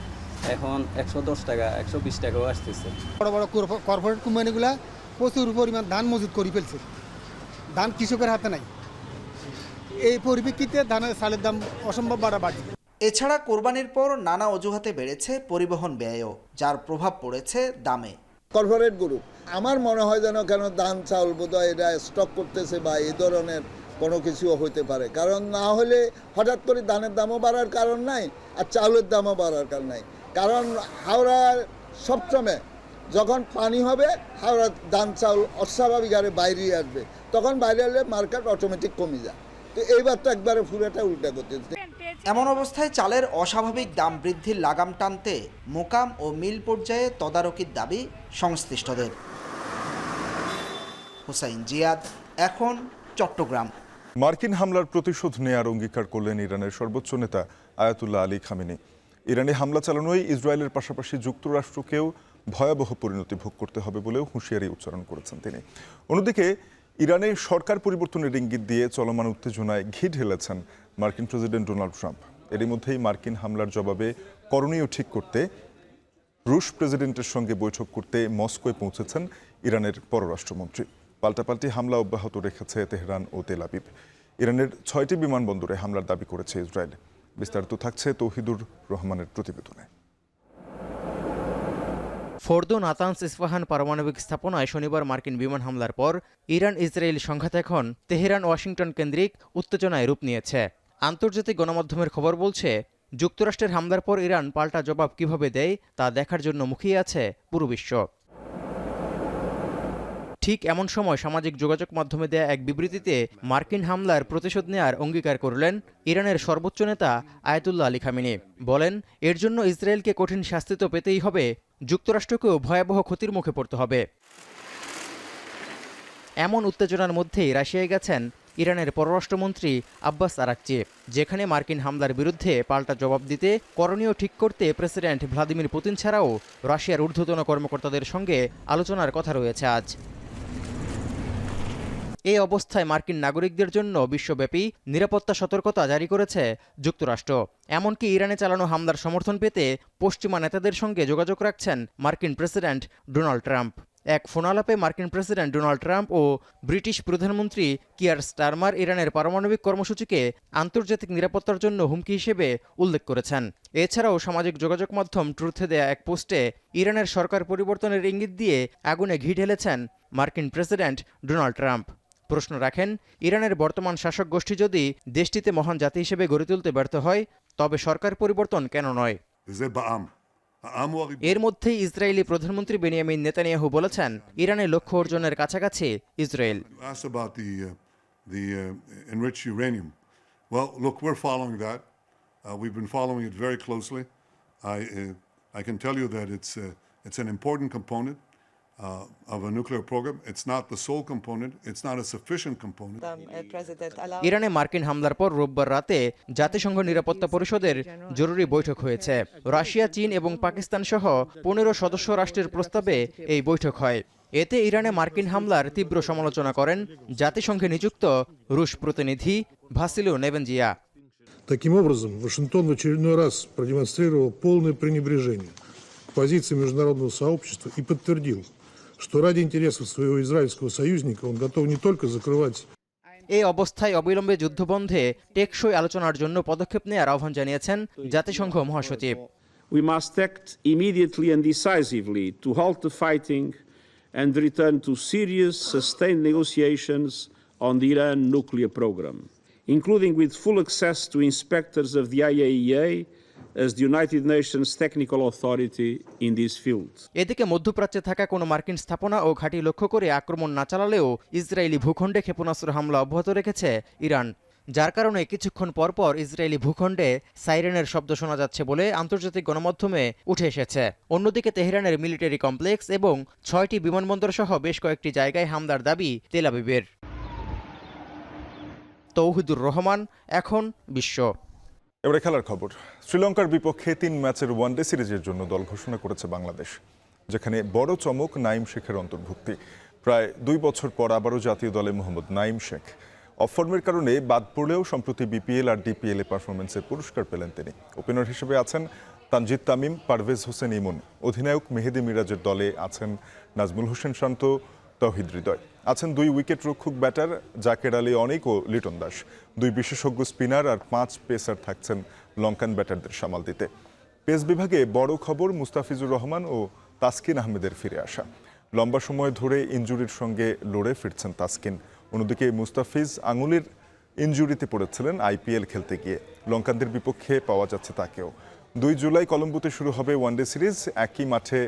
এখন 110 টাকা 120 টাকাও আসতেছে। বড় বড় কর্পোরেট কোম্পানিগুলা প্রচুর পরিমাণ ধান মজুত করে ফেলছে, ধান কৃষকের হাতে নাই। এই পরিপ্রেক্ষিতে ধানের চালের দাম অসম্ভব বাড়ছে। এছাড়া কোরবানির পর নানা অজুহাতে বেড়েছে পরিবহন ব্যয়ও, যার প্রভাব পড়েছে দামে। কর্পোরেট গ্রুপ আমার মনে হয় যেন কেন ধান চাউল বোধহয় এরা স্টক করতেছে বা এই ধরনের কোনো কিছুও হইতে পারে, কারণ না হলে হঠাৎ করে ধানের দামও বাড়ার কারণ নাই আর চাউলের দামও বাড়ার কারণ নাই। কারণ হাওড়ার সবসময় যখন পানি হবে হাওড়ার ধান চাউল অস্বাভাবিক হারে বাইরে আসবে, তখন বাইরে এলে মার্কেট অটোমেটিক কমে যায়। তো এইবার তো একবারে পুরোটা উল্টা করতেছে। এমন অবস্থায় চালের অস্বাভাবিক দাম বৃদ্ধির লাগাম টানতে মোকাম ও মিল পর্যায়ে তদারকির দাবি সংশ্লিষ্টদের। হুসাইন জিয়াদ, এখন চট্টগ্রাম। মার্কিন হামলার প্রতিশোধ নেয়ার অঙ্গীকার করলেন ইরানের সর্বোচ্চ নেতা আয়াতুল্লাহ আলী খামেনি। ইরানে হামলা চালানোয় ইসরায়েলের পাশাপাশি যুক্তরাষ্ট্রকেও ভয়াবহ পরিণতি ভোগ করতে হবে বলেও হুঁশিয়ারি উচ্চারণ করেছেন তিনি। অন্যদিকে ইরানে সরকার পরিবর্তনের ইঙ্গিত দিয়ে চলমান উত্তেজনায় ঘি ঢেলেছেন মার্কিন প্রেসিডেন্ট ডোনাল্ড ট্রাম্প। এরই মধ্যেই মার্কিন হামলার জবাবে করণীয় ঠিক করতে রুশ প্রেসিডেন্টের সঙ্গে বৈঠক করতে মস্কোয় পৌঁছেছেন ইরানের পররাষ্ট্রমন্ত্রী। পাল্টাপাল্টি হামলা অব্যাহত রেখেছে তেহরান ও তেল আবিব। ইরানের 6টি বিমানবন্দরে হামলার দাবি করেছে ইসরায়েল। বিস্তারিত থাকছে তৌহিদুর রহমানের প্রতিবেদনে। ফোর্দো, নাতানস, ইস্পাহান পারমাণবিক স্থাপনায় শনিবার মার্কিন বিমান হামলার পর ইরান ইসরায়েল সংঘাত এখন তেহরান ওয়াশিংটন কেন্দ্রিক উত্তেজনায় রূপ নিয়েছে। আন্তর্জাতিক গণমাধ্যমের খবর বলছে, যুক্তরাষ্ট্রের হামলার পর ইরান পাল্টা জবাব কিভাবে দেয় তা দেখার জন্য মুখিয়ে আছে পুরো বিশ্ব। ঠিক এমন সময় সামাজিক যোগাযোগ মাধ্যমে দেয়া এক বিবৃতিতে মার্কিন হামলার প্রতিশোধ নেয়ার অঙ্গীকার করলেন ইরানের সর্বোচ্চ নেতা আয়াতুল্লাহ আলী খামেনি। বলেন, এর জন্য ইসরায়েলকে কঠিন শাস্তি তো পেতেই হবে, যুক্তরাষ্ট্রকেও ভয়াবহ ক্ষতির মুখে পড়তে হবে। এমন উত্তেজনার মধ্যেই রাশিয়ায় গেছেন ইরানের পররাষ্ট্রমন্ত্রী আব্বাস আরাকচি, যেখানে মার্কিন হামলার বিরুদ্ধে পাল্টা জবাব দিতে করণীয় ঠিক করতে প্রেসিডেন্ট ভ্লাদিমির পুতিন ছাড়াও রাশিয়ার ঊর্ধ্বতন কর্মকর্তাদের সঙ্গে আলোচনার কথা রয়েছে আজ। এই অবস্থায় মার্কিন নাগরিকদের জন্য বিশ্বব্যাপী নিরাপত্তা সতর্কতা জারি করেছে যুক্তরাষ্ট্র। এমনকি ইরানে চালানো হামলার সমর্থন পেতে পশ্চিমা নেতাদের সঙ্গে যোগাযোগ রাখছেন মার্কিন প্রেসিডেন্ট ডোনাল্ড ট্রাম্প। এক ফোনালাপে মার্কিন প্রেসিডেন্ট ডোনাল্ড ট্রাম্প ও ব্রিটিশ প্রধানমন্ত্রী কিয়ার স্টারমার ইরানের পারমাণবিক কর্মসূচিকে আন্তর্জাতিক নিরাপত্তার জন্য হুমকি হিসেবে উল্লেখ করেছেন। এছাড়াও সামাজিক যোগাযোগ মাধ্যম ট্রুথে দেয়া এক পোস্টে ইরানের সরকার পরিবর্তনের ইঙ্গিত দিয়ে আগুনে ঘি ঢেলেছেন মার্কিন প্রেসিডেন্ট ডোনাল্ড ট্রাম্প। প্রশ্ন রাখেন, ইরানের বর্তমান শাসক গোষ্ঠী যদি দেশটিতে মহান জাতি হিসেবে গড়ে তুলতে ব্যর্থ হয়, তবে সরকার পরিবর্তন কেন নয়? এর মধ্যেই ইসরায়েলি প্রধানমন্ত্রী বেনিয়ামিন নেতানিয়াহু বলেছেন, ইরানের লক্ষ্য অর্জনের কাছাকাছি Israel. of a nuclear program. It's not the sole component. It's not a sufficient component. ইরানে মার্কিন হামলার পর রোববার রাতে জাতিসংঘ নিরাপত্তা পরিষদের জরুরি বৈঠক হয়েছে। রাশিয়া, চীন এবং পাকিস্তান সহ 15 সদস্য রাষ্ট্রের প্রস্তাবে এই বৈঠক হয়। এতে ইরানে মার্কিন হামলার তীব্র সমালোচনা করেন জাতিসংঘে নিযুক্ত রুশ প্রতিনিধি ভাসিলো নেবেনজিয়া। Таким образом, Вашингтон в очередной раз продемонстрировал полное пренебрежение к позиции международного сообщества и подтвердил, что ради интересов своего израильского союзника он готов не только закрывать. এই অবস্থায় অবিলম্বে যুদ্ধবন্ধে টেকসই আলোচনার জন্য পদক্ষেপ নেওয়ার আহ্বান জানিয়েছেন জাতিসংঘ মহাসচিব। We must act immediately and decisively to halt the fighting and return to serious, sustained negotiations on the Iran nuclear program, including with full access to inspectors of the IAEA as the United Nations technical authority in this field. এদিকে মধ্যপ্রাচ্যে থাকা কোনো মার্কিন স্থাপনা ও ঘাঁটি লক্ষ্য করে আক্রমণ না চালালেও ইসরায়েলি ভূখণ্ডে ক্ষেপণাস্ত্র হামলা অব্যাহত রেখেছে ইরান। যার কারণে কিছুক্ষণ পরপর ইসরায়েলি ভূখণ্ডে সাইরেনের শব্দ শোনা যাচ্ছে বলে আন্তর্জাতিক গণমাধ্যমে উঠে এসেছে। অন্যদিকে তেহরানের মিলিটারি কমপ্লেক্স এবং 6টি বিমানবন্দর সহ বেশ কয়েকটি জায়গায় হামলার দাবি তেল আবিবের। তৌহিদুর রহমান, এখন বিশ্ব। এবারে খেলার খবর। শ্রীলঙ্কার বিপক্ষে 3 ম্যাচের ওয়ানডে সিরিজের জন্য দল ঘোষণা করেছে বাংলাদেশ, যেখানে বড় চমক নাইম শেখের অন্তর্ভুক্তি। প্রায় 2 বছর পর আবারও জাতীয় দলে মোহাম্মদ নাইম শেখ। অফ ফর্মের কারণে বাদ পড়লেও সম্প্রতি বিপিএল আর ডিপিএল এ পারফরমেন্সের পুরস্কার পেলেন তিনি। ওপেনার হিসেবে আছেন তানজিদ তামিম, পারভেজ হোসেন ইমন। অধিনায়ক মেহেদী মিরাজের দলে আছেন নাজমুল হোসেন শান্ত, তৌহিদ হৃদয়। আছেন 2 উইকেট রক্ষক ব্যাটার জাকের আলী অনিক ও লিটন দাস। 2 বিশেষজ্ঞ স্পিনার আর 5 পেসার থাকছেন লঙ্কান ব্যাটারদের সামাল দিতে। পেস বিভাগে বড় খবর মুস্তাফিজুর রহমান ও তাসকিন আহমেদের ফিরে আসা। লম্বা সময় ধরে ইনজুরির সঙ্গে লড়ে ফিরছেন তাসকিন। অন্যদিকে মুস্তাফিজ আঙুলের ইনজুরিতে পড়েছিলেন আইপিএল খেলতে গিয়ে। লঙ্কানদের বিপক্ষে পাওয়া যাচ্ছে তাকেও। 2 জুলাই কলম্বোতে শুরু হবে ওয়ানডে সিরিজ। একই মাঠে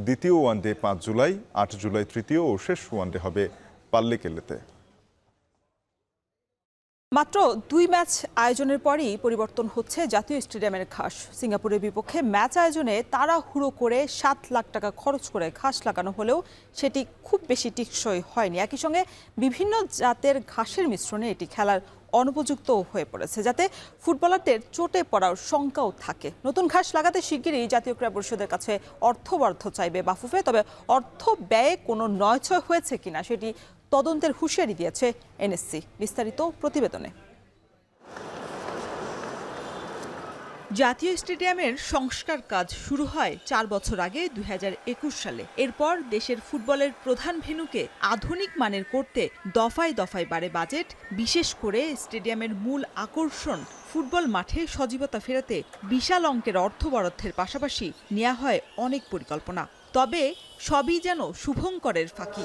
দ্বিতীয় ওয়ানডে 5 জুলাই, 8 জুলাই তৃতীয় ও শেষ ওয়ানডে হবে পাল্লেকেল্লেতে। মাত্র 2 ম্যাচ আয়োজনের পরই পরিবর্তন হচ্ছে জাতীয় স্টেডিয়ামের ঘাস। সিঙ্গাপুরের বিপক্ষে ম্যাচ আয়োজনে তাড়াহুড়ো করে 7 লাখ টাকা খরচ করে ঘাস লাগানো হলেও সেটি খুব বেশি টেকসই হয়নি। একই সঙ্গে বিভিন্ন জাতের ঘাসের মিশ্রণে এটি খেলার অনুপযুক্ত হয়ে পড়েছে, যাতে ফুটবলারদের চোটে পড়ার শঙ্কাও থাকে। নতুন ঘাস লাগাতে শিগগিরই জাতীয় ক্রীড়া পরিষদের কাছে অর্থ বরাদ্দ চাইবে বাফুফে। তবে অর্থ ব্যয়ে কোনো নয়ছয় হয়েছে কিনা সেটি তদন্তের হুঁশিয়ারি দিয়েছে এনএসসি। বিস্তারিত প্রতিবেদনে। জাতীয় স্টেডিয়ামের সংস্কার কাজ শুরু হয় 4 বছর আগে 2021 সালে। এরপর দেশের ফুটবলের প্রধান ভেন্যুকে আধুনিক মানের করতে দফায় দফায় বাড়ে বাজেট। বিশেষ করে স্টেডিয়ামের মূল আকর্ষণ ফুটবল মাঠে সজীবতা ফেরাতে বিশাল অঙ্কের অর্থ বরাদ্দের পাশাপাশি নেওয়া হয় অনেক পরিকল্পনা। তবে সবই যেন শুভঙ্করের ফাঁকি।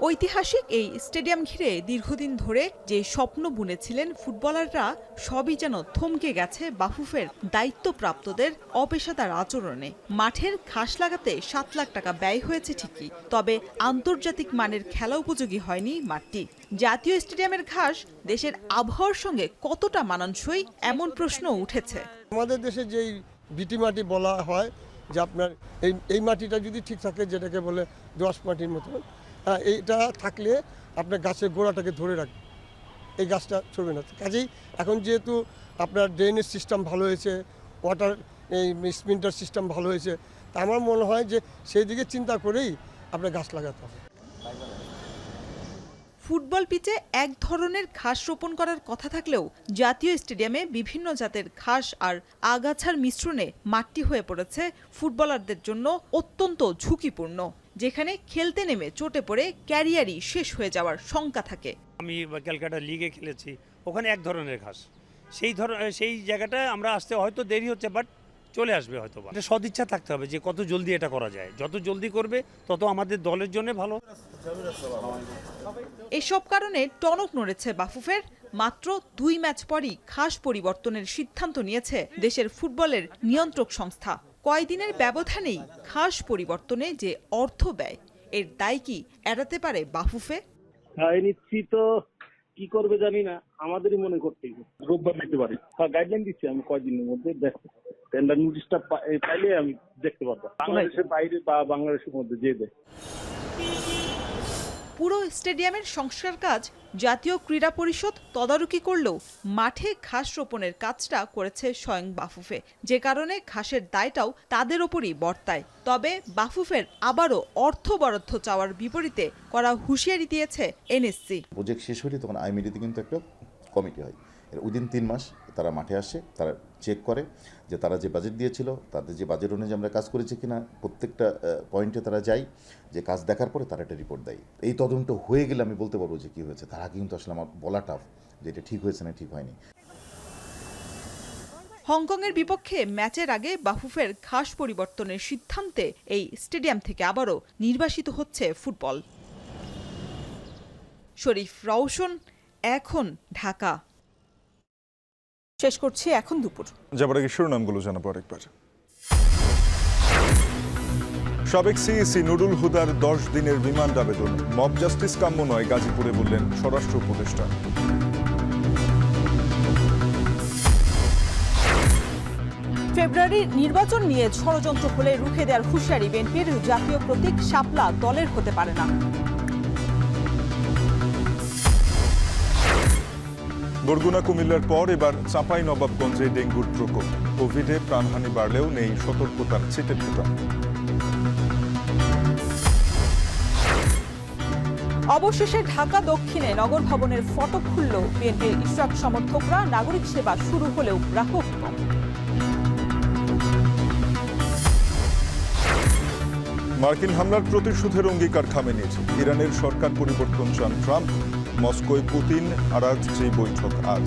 ঐতিহাসিক এই স্টেডিয়াম ঘিরে দীর্ঘদিন ধরে যে স্বপ্ন বুনেছিলেন ফুটবলাররা, সবই যেন থমকে গেছে বাফুফের দায়িত্বপ্রাপ্তদের অপেশাদার আচরণে। মাঠের ঘাস লাগাতে 7 লাখ টাকা ব্যয় হয়েছে ঠিকই, তবে আন্তর্জাতিক মানের খেলা উপযোগী হয়নি মাঠটি। জাতীয় স্টেডিয়ামের ঘাস দেশের আবহাওয়ার সঙ্গে কতটা মানানসই, এমন প্রশ্ন উঠেছে। আমাদের দেশে যেই বিটি মাটি বলা হয় যে আপনার এই মাটিটা যদি ঠিক থাকে, যেটাকে বলে দোআঁশ মাটির মতো, এইটা থাকলে আপনার গাছের গোড়াটাকে ধরে রাখবে, এই গাছটা চলবে না। কাজেই এখন যেহেতু আপনার ড্রেনেজ সিস্টেম ভালো হয়েছে, ওয়াটার এই স্প্রিন্টার সিস্টেম ভালো হয়েছে, তা আমার মনে হয় যে সেই দিকে চিন্তা করেই আপনার গাছ লাগাতে হবে। ফুটবল পিচে এক ধরনের ঘাস রোপণ করার কথা থাকলেও জাতীয় স্টেডিয়ামে বিভিন্ন জাতের ঘাস আর আগাছার মিশ্রণে মাটি হয়ে পড়েছে ফুটবলারদের জন্য অত্যন্ত ঝুঁকিপূর্ণ, যেখানে খেলতে নেমে চোটে পড়ে ক্যারিয়ারই শেষ হয়ে যাওয়ার শঙ্কা থাকে। আমি ক্যালকাটা লিগে খেলেছি, ওখানে এক ধরনের ঘাস, সেই জায়গাটায় আমরা আসতে হয়তো দেরি হচ্ছে, বাট চলে আসবে হয়তো। এটা সদিচ্ছা থাকতে হবে যে কত জলদি এটা করা যায়, যত জলদি করবে তত আমাদের দলের জন্য ভালো। এসব কারণে টনক নড়েছে বাফুফের। মাত্র 2 ম্যাচ পরই ঘাস পরিবর্তনের সিদ্ধান্ত নিয়েছে দেশের ফুটবলের নিয়ন্ত্রক সংস্থা। কয়দিনের ব্যবধানেই ঘাস পরিবর্তনে যে অর্থ ব্যয়, এর দায় কি এড়াতে পারে বাফুফে? নিশ্চিত কি করবে জানি না, আমাদেরই মনে করতে রোববার দিতে পারে। গাইডলাইন দিচ্ছি আমি কয়দিনের মধ্যে, টেন্ডার নোটিশটা পাইলে আমি দেখতে পারবো। বাংলাদেশের বাইরে বা বাংলাদেশের মধ্যে যে দেয়। পুরো স্টেডিয়ামের সংস্কার কাজ জাতীয় ক্রীড়া পরিষদ তদারকি করলেও মাঠে ঘাস রোপণের কাজটা করেছে স্বয়ং বাফুফে, যে কারণে ঘাসের দায়টাও তাদের ওপরই বর্তায়। তবে বাফুফের আবারও অর্থ বরাদ্দ চাওয়ার বিপরীতে করা হুঁশিয়ারি দিয়েছে এনএসসি। প্রজেক্ট শেষ হলে তখন আইএমইডিতে কিন্তু একটা কমিটি হয়, উইদিন 3 মাস তারা মাঠে আসে, তারা চেক করে যে তারা যে বাজেট দিয়েছিল তাদের যে বাজেট অনুযায়ী আমরা কাজ করেছি কিনা। প্রত্যেকটা পয়েন্টে তারা যায়, যে কাজ দেখার পরে তারা একটা রিপোর্ট দেয়। এই তদন্ত হয়ে গেলে আমি বলতে পারবো যে কী হয়েছে। তার আগে কিন্তু আসলে আমার বলা টাফ যে এটা ঠিক হয়েছে না ঠিক হয়নি। হংকংয়ের বিপক্ষে ম্যাচের আগে বাফুফের ঘাস পরিবর্তনের সিদ্ধান্তে এই স্টেডিয়াম থেকে আবারও নির্বাসিত হচ্ছে ফুটবল। শরীফ রওশন, এখন, ঢাকা। শেষ করছি এখন দুপুর। যাবার আগে শিরোনামগুলো জানাবো আরেকবার। সাবেক সিইসি নুরুল হুদার 10 দিনের রিমান্ড আবেদন। মব জাস্টিস কাম্য নয়, গাজীপুরে বললেন স্বরাষ্ট্র উপদেষ্টা। ফেব্রুয়ারি নির্বাচন নিয়ে ষড়যন্ত্র হলে রুখে দেওয়ার হুঁশিয়ারি বিএনপির। জাতীয় প্রতীক শাপলা দলের হতে পারে না। বরগুনা কুমিল্লার পর এবার চাঁপাইনবাবগঞ্জে ডেঙ্গুর প্রকোপ। কোভিডে প্রাণহানি বাড়লেও নেই সতর্কতার ছিটেফোঁটা। অবশেষে ঢাকা দক্ষিণে নগর ভবনের ফটক খুলল বিএনপির ইশরাক সমর্থকরা। নাগরিক সেবা শুরু হলেও গ্রাহক কম। মার্কিন হামলার প্রতিশোধের অঙ্গীকার খামেনির। ইরানের সরকার পরিবর্তন চান ট্রাম্প। মস্কোয় পুতিন আরাঘচি বৈঠক আজ।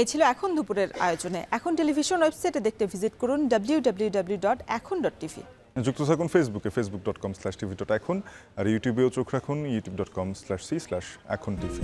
এই ছিল এখন দুপুরের আয়োজনে। এখন টেলিভিশন ওয়েবসাইটে দেখতে ভিজিট করুন www.ekhon.tv। যুক্ত থাকুন ফেসবুকে facebook.com/tv.এখন, আর ইউটিউবেও চোখ রাখুন youtube.com/c/ekhon tv।